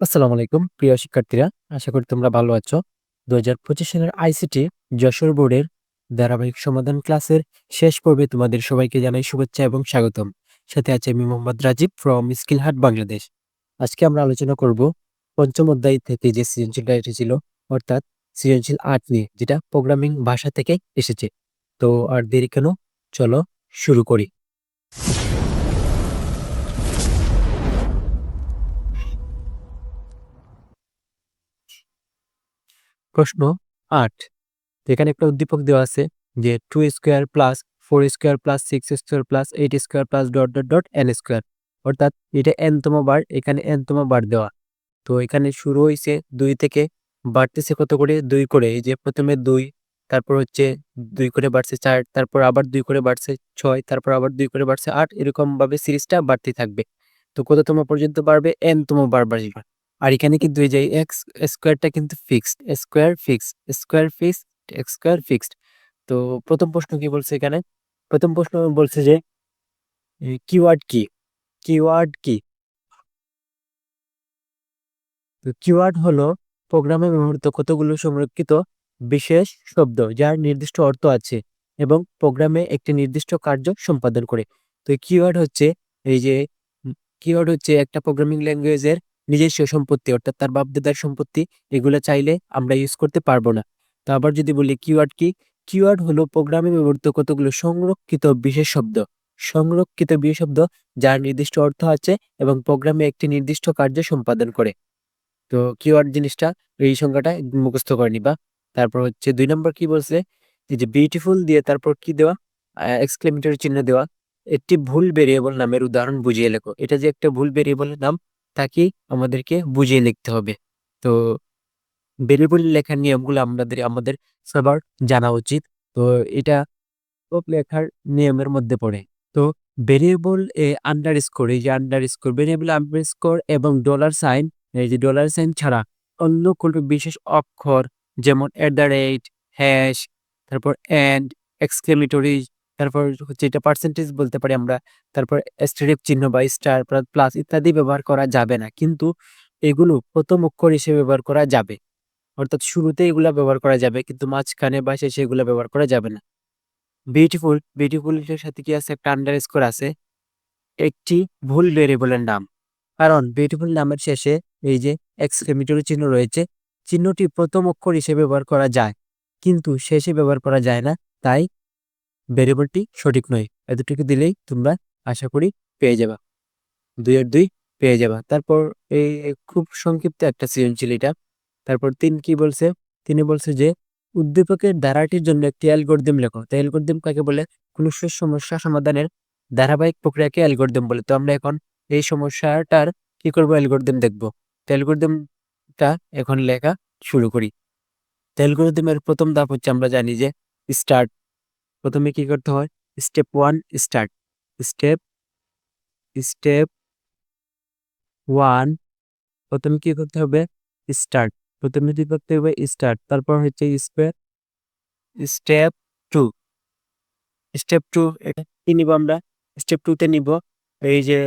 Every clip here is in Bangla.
আসসালামু আলাইকুম প্রিয় শিক্ষার্থীরা, আশা করি তোমরা ভালো আছো। 2025 সালের আইসিটি যশোর বোর্ডের ধারাবাহিক সমাধান ক্লাসের শেষ পর্বে তোমাদের সবাইকে জানাই শুভেচ্ছা এবং স্বাগতম। সাথে আছে আমি মোহাম্মদ রাজীব ফ্রম স্কিল হাট বাংলাদেশ। আজকে আমরা আলোচনা করব পঞ্চম অধ্যায় থেকে যে সৃজনশীলটা এসেছিল, অর্থাৎ সৃজনশীল 8 নিয়ে, যেটা প্রোগ্রামিং ভাষা থেকে এসেছে। তো আর দেরি কেন, চলো শুরু করি। প্রশ্ন 8, এখানে একটা উদ্দীপক দেওয়া আছে যে 2 square plus 4 square plus 6 square plus 8 square plus dot dot dot N square, অর্থাৎ এটা এন তম বার, এখানে এন তম বার দেওয়া। তো এখানে শুরু হয়েছে 2 থেকে, বাড়তেছে কত করে, 2 করে। এই যে প্রথমে 2, তারপর হচ্ছে 2 করে বাড়ছে 4, তারপর আবার 2 করে বাড়ছে 6, তারপর আবার 2 করে বাড়ছে 8, এরকম ভাবে সিরিজটা বাড়তে থাকবে। তো কততম পর্যন্ত বাড়বে, এন তম বার বাড়বে। আর এখানে কিন্তু এই যে এক্স স্কোয়ারটা কিন্তু fixed, square fixed, square fixed, square fixed. তো প্রথম প্রশ্ন কি বলছে এখানে, প্রথম প্রশ্ন বলছে যে কিওয়ার্ড কি, কিওয়ার্ড কি। তো কিওয়ার্ড হলো প্রোগ্রামে ব্যবহৃত কতগুলো সংরক্ষিত বিশেষ শব্দ যার নির্দিষ্ট অর্থ আছে এবং প্রোগ্রামে একটি নির্দিষ্ট কার্য সম্পাদন করে। তো কিওয়ার্ড হচ্ছে এই যে কিওয়ার্ড হচ্ছে একটা প্রোগ্রামিং ল্যাঙ্গুয়েজের নিজস্ব সম্পত্তি, অর্থাৎ তার বাপদাদার সম্পত্তি। এগুলো চাইলে আমরা ইউজ করতে পারবো না। তো আবার যদি বলি কিওয়ার্ড কি, কিওয়ার্ড হলো প্রোগ্রামে ব্যবহৃত কতগুলো সংরক্ষিত বিশেষ শব্দ, সংরক্ষিত বিশেষ শব্দ যার নির্দিষ্ট অর্থ আছে এবং প্রোগ্রামে একটি নির্দিষ্ট কার্য সম্পাদন করে। তো কিওয়ার্ড জিনিসটা, এই সংখ্যাটা মুখস্থ করে নিবা। তারপর হচ্ছে 2 নম্বর কি বলছে, এই যে বিউটিফুল দিয়ে তারপর কি দেওয়া, এক্সক্লেমেটরি চিহ্ন দেওয়া। একটি ভুল ভেরিয়েবল নামের উদাহরণ বুঝিয়ে লেখো। এটা যে একটা ভুল ভেরিয়েবলের নাম, তাকেই আমাদেরকে বুঝিয়ে লিখতে হবে। তো ভেরিয়েবল লেখার নিয়মগুলো আমাদের আমাদের সবার জানা উচিত। তো এটা সব লেখার নিয়মের মধ্যে পড়ে। তো ভেরিয়েবল আন্ডারস্কোর, এই যে আন্ডারস্কোর, ভেরিয়েবল আন্ডারস্কোর এবং ডলার সাইন, এই যে ডলার সাইন ছাড়া অন্য কোনো বিশেষ অক্ষর, যেমন এট দ্য রেট, হ্যাশ, তারপর এন্ড, এক্সক্লেমেটরি, তারপর হচ্ছে এটা পার্সেন্টেজ বলতে পারি আমরা, তারপর অ্যাস্টেরিস্ক চিহ্ন বা স্টার প্লাস ইত্যাদি ব্যবহার করা যাবে না, কিন্তু এগুলো প্রথম অক্ষর হিসেবে ব্যবহার করা যাবে। অর্থাৎ শুরুতে এগুলা ব্যবহার করা যাবে, কিন্তু মাঝখানে বা শেষে এগুলা ব্যবহার করা যাবে না। বিউটিফুল, বিউটিফুল এর সাথে কি আছে, একটা আন্ডারস্কোর আছে, একটি ভুল ভেরিয়েবলের নাম। কারণ বিউটিফুল নামের শেষে এই যে এক্সক্লেমেটরি চিহ্ন রয়েছে, চিহ্নটি প্রথম অক্ষর হিসেবে ব্যবহার করা যায়, কিন্তু শেষে ব্যবহার করা যায় না, তাই ভেরিয়েবলটি সঠিক নয়। এতটুকু দিলেই তোমরা আশা করি পেয়ে যাবা, 2 এর 2 পেয়ে যাবা। তারপর এই খুব সংক্ষিপ্ত একটা সৃজনশীল এটা। তারপর 3 কি বলছে, তিনি বলছে যে উদ্দীপকের ধারাটির জন্য একটি অ্যালগরিদম লেখো। তো অ্যালগরিদম কাকে বলে, কোনো সমস্যা সমাধানের ধারাবাহিক প্রক্রিয়াকে অ্যালগরিদম বলে। তো আমরা এখন এই সমস্যাটার কি করব, অ্যালগরিদম দেখব। তো অ্যালগরিদমটা এখন লেখা শুরু করি। তো অ্যালগরিদমের প্রথম ধাপ হচ্ছে, আমরা জানি যে স্টার্ট। প্রথমে কি করতে হয়, স্টেপ 1 স্টার্ট, স্টেপ স্টেপ 1, প্রথমে কি করতে হবে, স্টার্ট। প্রথমে কি করতে হবে, স্টার্ট। তারপর হচ্ছে স্টেপ 2, স্টেপ 2 এটা কি নিব আমরা, স্টেপ 2 তে নিব এই যে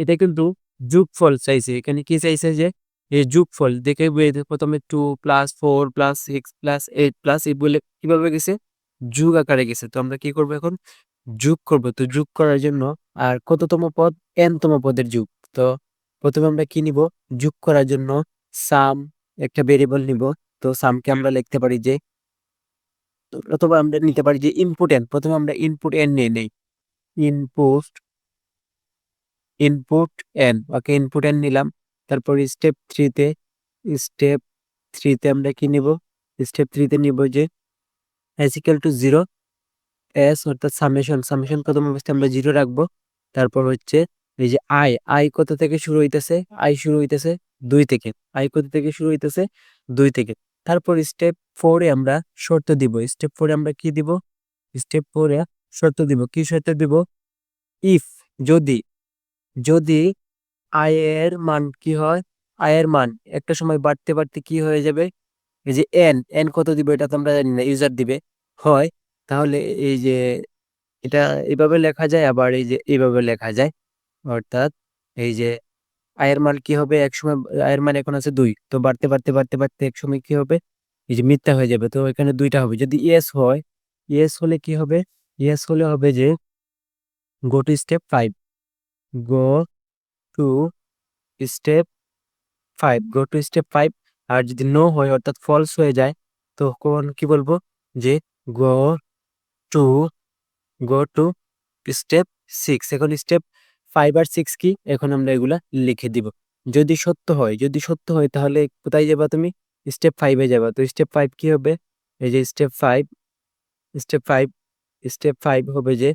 এটা কিন্তু যোগফল চাইছে। এখানে কি চাইছে, যে এই যোগফল দেখে প্রথমে 2 প্লাস 4 প্লাস 6 প্লাস 8 প্লাস এই বলে কিভাবে গেছে, যোগ আকারে গেছে। তো আমরা কি করব, এখন যোগ করব। তো যোগ করার জন্য, আর কততম পদ, এন তম পদের যোগ। তো প্রথমে আমরা কি নিব, যোগ করার জন্য সাম একটা ভেরিয়েবল নিব। তো সামকে আমরা লিখতে পারি যে, অথবা আমরা নিতে পারি যে ইনপুট এন। প্রথমে আমরা ইনপুট এন নিয়ে নেই, ইনপুট ইনপুট এন, ওকে ইনপুট এন নিলাম। তারপর স্টেপ 3 তে, স্টেপ 3 তে আমরা কি নিব, স্টেপ 3 তে নিব যে এস ইকুয়াল টু 0, এস অর্থাৎ সামেশন, সামেশন প্রথম অবস্থায় আমরা 0 রাখবো। তারপর হচ্ছে এই যে আই, আই কত থেকে শুরু হইতেছে, আই শুরু হইতেছে 2 থেকে, আই কত থেকে শুরু হইতেছে 2 থেকে। তারপর স্টেপ 4 এ আমরা শর্ত দিব। স্টেপ 4 এ আমরা কি দিব, স্টেপ 4 এ শর্ত দিব। কি শর্ত দিব, ইফ, যদি, যদি আই এর মান কি হয়, আই এর মান একটা সময় বাড়তে বাড়তে কি হয়ে যাবে, এই যে এন, এন কত দিব এটা তো আমরা জানি না, ইউজার দিবে, হয়। তাহলে এই যে এটা এইভাবে লেখা যায়, আবার এই যে এইভাবে লেখা যায়। অর্থাৎ এই যে আয়ের মান কি হবে, একসময় আয়ের মান এখন আছে 2, তো বাড়তে বাড়তে বাড়তে বাড়তে একসময় কি হবে, এই যে মিথ্যা হয়ে যাবে। তো এখানে 2টা হবে। যদি ইয়েস হয়, ইয়েস হলে কি হবে, ইয়েস হলে হবে যে go to step 5, go to step 5, go to step 5। আর যদি নো হয় অর্থাৎ ফলস হয়ে যায়, তখন কি বলবো যে go to go to step 6। এখন স্টেপ 5 আর 6 কি, এখন আমরা এগুলা লিখে দিব। যদি সত্য হয়, যদি সত্য হয় তাহলে কোথায় যাবা তুমি, স্টেপ 5-এ যাবা। তো স্টেপ 5 কি হবে, এই যে স্টেপ 5, স্টেপ 5, স্টেপ 5 হবে যে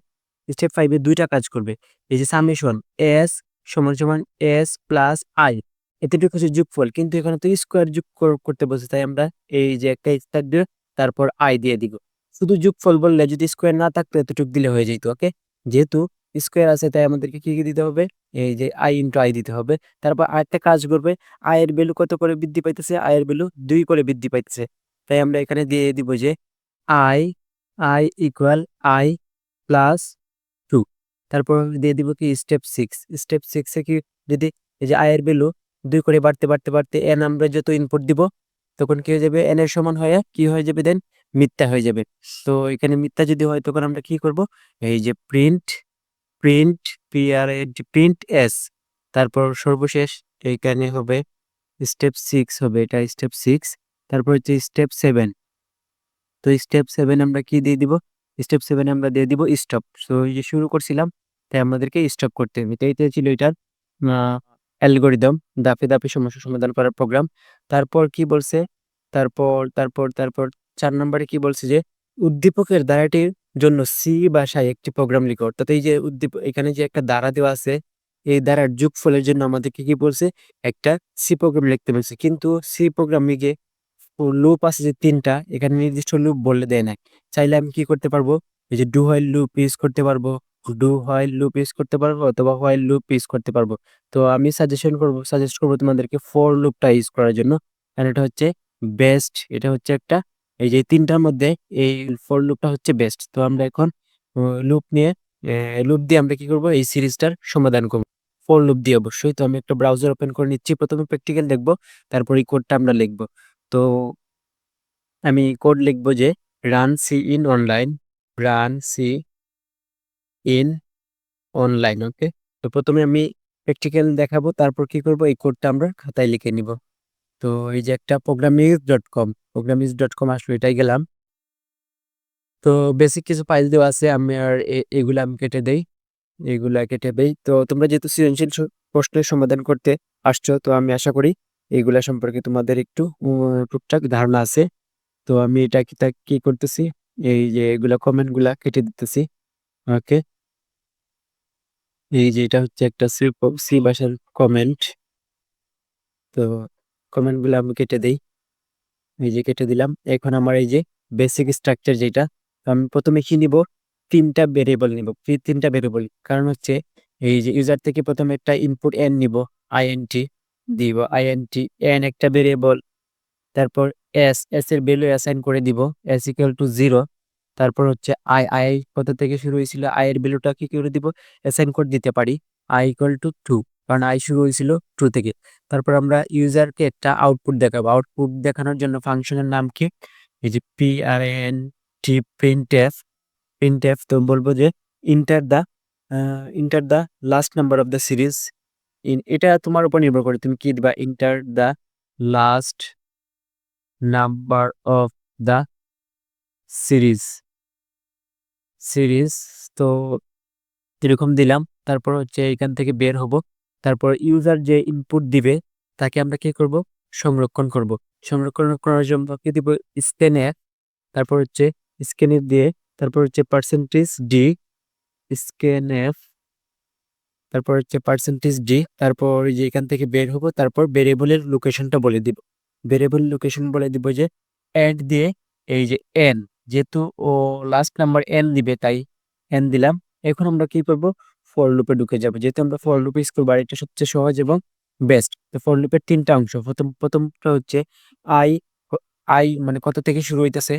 স্টেপ 5 এ 2টা কাজ করবে। এই যে সামেশন এস সমান সমান এস প্লাস আই, এতটুকু হচ্ছে যোগফল, কিন্তু এখানে তো স্কোয়ার যোগ করতে বলছে, তাই আমরা এই যে একটা স্টার দিয়ে তারপর আই দিয়ে দিব। শুধু যোগফল বললে যদি স্কোয়ার না থাকতো এতটুকু দিলে হয়ে যেত। ওকে, যেহেতু স্কোয়ার আছে তাই আমাদেরকে কি কি দিতে হবে, এই যে আই ইন্টু আই দিতে হবে। তারপর আরেকটা কাজ করবে, আয়ের ভ্যালু কত করে বৃদ্ধি পাইতেছে, আয়ের ভ্যালু 2 করে বৃদ্ধি পাইতেছে, তাই আমরা এখানে দিয়ে দিব যে I I equal I plus 2। তারপর দিয়ে দিব কি স্টেপ 6, স্টেপ 6-এ কি, যদি এই যে আয়ের ভ্যালু 2 করে বাড়তে বাড়তে বাড়তে এন আমরা যত ইনপুট দিব তখন কি হয়ে যাবে, এন এর সমান হয়ে কি হয়ে যাবে, দেন মিথ্যা হয়ে যাবে। তো এখানে মিথ্যা যদি হয় তখন আমরা কি করব, এই যে প্রিন্ট প্রিন্ট প্রিন্ট এস, তারপর সর্বশেষ এইখানে হবে স্টেপ 6 হবে, এটা স্টেপ 6। তারপর হচ্ছে স্টেপ 7। তো স্টেপ 7 আমরা কি দিয়ে দিব, স্টেপ 7 আমরা দিয়ে দিব স্টপ। সো এই যে শুরু করছিলাম তাই আমাদেরকে স্টপ করতে হবে। তো এইটা ছিল এটার অ্যালগোরিদম, ধাপে ধাপে সমস্যা সমাধান করার প্রোগ্রাম। তারপর কি বলছে, তারপর 4 নম্বরে কি বলছে যে উদ্দীপকের ধারাটির জন্য সি ভাষায় একটি প্রোগ্রাম লিখো। অর্থাৎ এই যে এখানে যে একটা ধারা দেওয়া আছে, এই ধারার যোগফলের জন্য আমাদেরকে কি বলছে, একটা সি প্রোগ্রাম লিখতে বলছে। কিন্তু সি প্রোগ্রামে গিয়ে লুপ আছে যে 3টা, এখানে নির্দিষ্ট লুপ বলে দেয় না। চাইলে আমি কি করতে পারবো, এই যে ডু হোয়াইল লুপ ইউজ করতে পারবো, ডু হোয়াইল লুপ ইউজ করতে পারবো অথবা হোয়াইল লুপ ইউজ করতে পারবো। তো আমি সাজেস্ট করবো তোমাদেরকে ফর লুপটা ইউজ করার জন্য, কারণ এটা হচ্ছে বেস্ট। এটা হচ্ছে একটা, এই যে 3টার মধ্যে এই ফর লুপটা হচ্ছে বেস্ট। তো আমরা এখন লুপ নিয়ে লুপ দিয়ে আমরা কি করব, এই সিরিজটার সমাধান করবো ফর লুপ দিয়ে অবশ্যই। তো আমি একটা ব্রাউজার ওপেন করে নিচ্ছি, প্রথমে প্র্যাকটিক্যাল দেখবো, তারপর এই কোডটা আমরা লিখবো। তো আমি কোড লিখবো যে run C in online, run C in online. Okay, তো প্রথমে আমি প্র্যাকটিক্যাল দেখাবো, তারপর কি করব, এই কোডটা আমরা খাতায় লিখে নিব। তো এই যে একটা প্রোগ্রামিজ.com আসলো, এটাই গেলাম। তো বেসিক কিছু ফাইল দেওয়া আছে, আমি আর এগুলা আমি কেটে দেই, এগুলা কেটে দেই। তো তোমরা যেহেতু সৃজনশীল প্রশ্নের সমাধান করতে আসছো, তো আমি আশা করি এইগুলা সম্পর্কে তোমাদের একটু টুকটাক ধারণা আছে। তো আমি এটা কি করতেছি, এই যে এগুলা কমেন্ট গুলা কেটে দিতেছি। ওকে, এই যে এটা হচ্ছে একটা সি ভাষার কমেন্ট। তো কমেন্ট গুলা আমি কেটে দেই, এই যে কেটে দিলাম। এখন আমার এই যে বেসিক স্ট্রাকচার যেটা, তো আমি প্রথমে কি নিব, 3টা ভেরিয়েবল নিব। 3টা ভেরিয়েবল কারণ হচ্ছে এই যে ইউজার থেকে প্রথমে একটা ইনপুট এন নিব, আইএনটি দিব, আইএনটি এন একটা ভেরিয়েবল। তারপর এস এর ভ্যালু অ্যাসাইন করে দিব, এস ইকুয়াল টু 0। তারপর হচ্ছে আই আই কোথা থেকে শুরু হয়েছিল, আই এর ভ্যালুটা কি করে দিব, অ্যাসাইন করে দিতে পারি, আই ইকুয়াল টু 2, কারণ আই শুরু হয়েছিল 2 থেকে। তারপর আমরা ইউজারকে একটা আউটপুট দেখাবো, আউটপুট দেখানোর জন্য ফাংশনের নাম কি, এই যে PRNT প্রিন্টএফ। তো বলবো যে enter the enter the last number of the series. এটা তোমার উপর নির্ভর করে তুমি কি দিবা, enter the last number of the series series তো এরকম দিলাম। তারপর হচ্ছে এখান থেকে বের হব, তারপর ইউজার যে ইনপুট দিবে তাকে আমরা কি করব, সংরক্ষণ করব। সংরক্ষণ করার জন্য কি দিব, স্ক্যানএফ, তারপর হচ্ছে স্ক্যানএফ দিয়ে, তারপর হচ্ছে %d স্ক্যানএফ, তারপর হচ্ছে %d। তারপর এই যে এখান থেকে বের হব, তারপর ভেরিয়েবলের লোকেশনটা বলে দিব, ভেরিয়েবল লোকেশন বলে দিব যে অ্যাড দিয়ে এই যে এন, যেহেতু ও লাস্ট নাম্বার এন দিবে তাই এন দিলাম। এখন আমরা কি করব, ফর লুপে ঢুকে যাব, যেহেতু আমরা ফর লুপে ইউজ করবো আর এটা সবচেয়ে সহজ এবং বেস্ট। তো ফর লুপের 3টা অংশ, প্রথমটা হচ্ছে আই, আই মানে কত থেকে শুরু হইতেছে।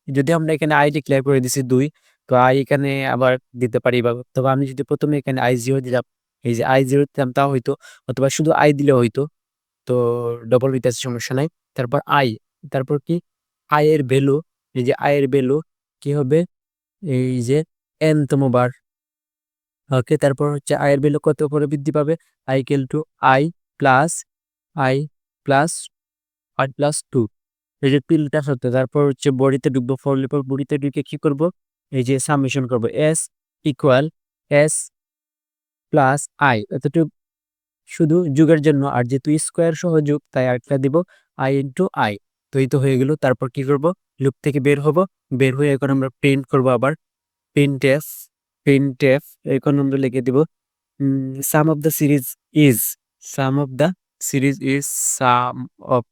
যদি আমরা এখানে আই ডিক্লেয়ার করে দিছি 2, তো আই এখানে আবার দিতে পারি, বা তবে আমি যদি প্রথমে এখানে আই 0 দিলাম, এই যে i0 দিতাম তাও হইতো, অথবা শুধু i দিলেও হইতো। তো ডবল হইতেছে সমস্যা নাই। তারপর i, তারপর কি i এর ভ্যালু, এই যে i এর ভ্যালু কি হবে, এই যে n তম বার। ওকে, তারপর হচ্ছে i এর ভ্যালু কত করে বৃদ্ধি পাবে, i equal to i plus i plus i plus 2। এই যে তিনটা সত্য, তারপর হচ্ছে বডিতে ঢুকবো, ফর লুপের বডিতে ঢুকে কি করব, এই যে সামেশন করব, s equal s plus i, এতটুকু শুধু যুগের জন্য, আর যেহেতু স্কোয়ার সহ যুগ তাই আরেকটা দিব i ইন্টু i। তো এই তো হয়ে গেল। তারপর কি করব, লুপ থেকে বের হব, বের হয়ে এখন আমরা প্রিন্ট করব আবার, প্রিন্টএফ, প্রিন্টএফ এখন আমরা লিখে দিব sum of the series is, sum of the series is, sum of,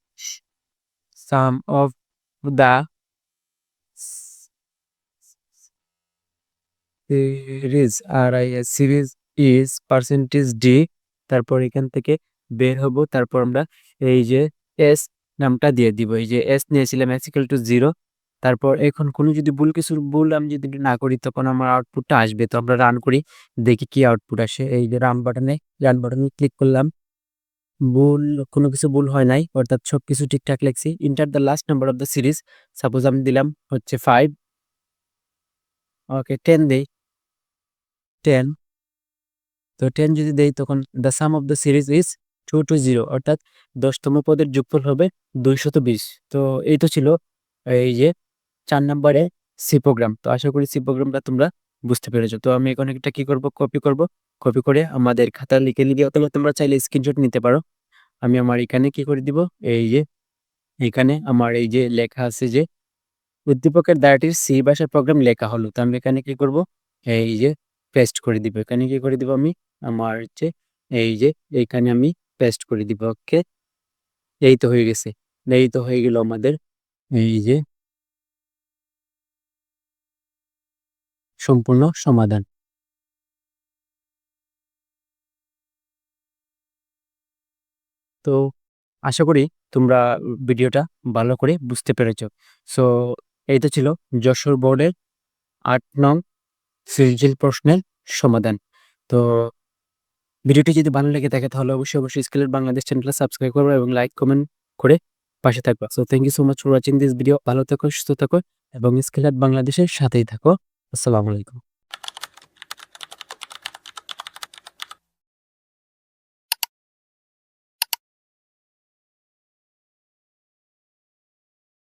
sum of the series, আর আই এস, সিরিজ ইজ পার্সেন্টেজ ডি। তারপর এখান থেকে বের হব, তারপর আমরা এই যে এস নামটা দিয়ে দিব, এই যে এস নিয়েছিলাম এস ইকুয়াল টু 0। তারপর এখন কোনো যদি ভুল আমি যদি না করি তখন আমার আউটপুটটা আসবে। তো আমরা রান করি, দেখি কি আউটপুট আসে। এই যে রান বাটনে ক্লিক করলাম, কোনো কিছু ভুল হয় নাই, অর্থাৎ সবকিছু ঠিকঠাক লিখছি। Enter the last number of the series, suppose আমি দিলাম হচ্ছে 5, ওকে 10 দেই, 10। তো 10 যদি দেই তখন the some of the series is 220, অর্থাৎ 10তম পদের যোগফল হবে 220। তো এই তো ছিল এই যে 4 নম্বরে সি প্রোগ্রাম। তো আশা করি সি প্রোগ্রামটা তোমরা বুঝতে পেরেছো। তো আমি এখন একটা কি করব, কপি করে আমাদের খাতা লিখে নিয়ে, অথবা তোমরা চাইলে স্ক্রিনশট নিতে পারো। আমি আমার এখানে কি করে দিব, এই যে এখানে আমার এই যে লেখা আছে যে উদ্দীপকের দ্বারাটির সি ভাষার প্রোগ্রাম লেখা হলো। তো আমি এখানে কি করব, এই যে পেস্ট করে দিব, এখানে কি করে দিব আমি, আমার হচ্ছে এই যে এইখানে আমি পেস্ট করে দিব। ওকে, এই তো হয়ে গেছে, এই তো হয়ে গেল আমাদের এই যে সম্পূর্ণ সমাধান। তো আশা করি তোমরা ভিডিওটা ভালো করে বুঝতে পেরেছো। সো এই তো ছিল যশোর বোর্ডের 8 নং সৃজনশীল প্রশ্নের সমাধান। তো ভিডিওটি যদি ভালো লেগে থাকে তাহলে অবশ্যই স্কিলেট বাংলাদেশ চ্যানেলটা সাবস্ক্রাইব করবে এবং লাইক কমেন্ট করে পাশে থাকবে। So thank you so much for watching this video. ভালো থাকো, সুস্থ থাকো এবং স্কিলেট বাংলাদেশের সাথেই থাকো। আসসালামু আলাইকুম।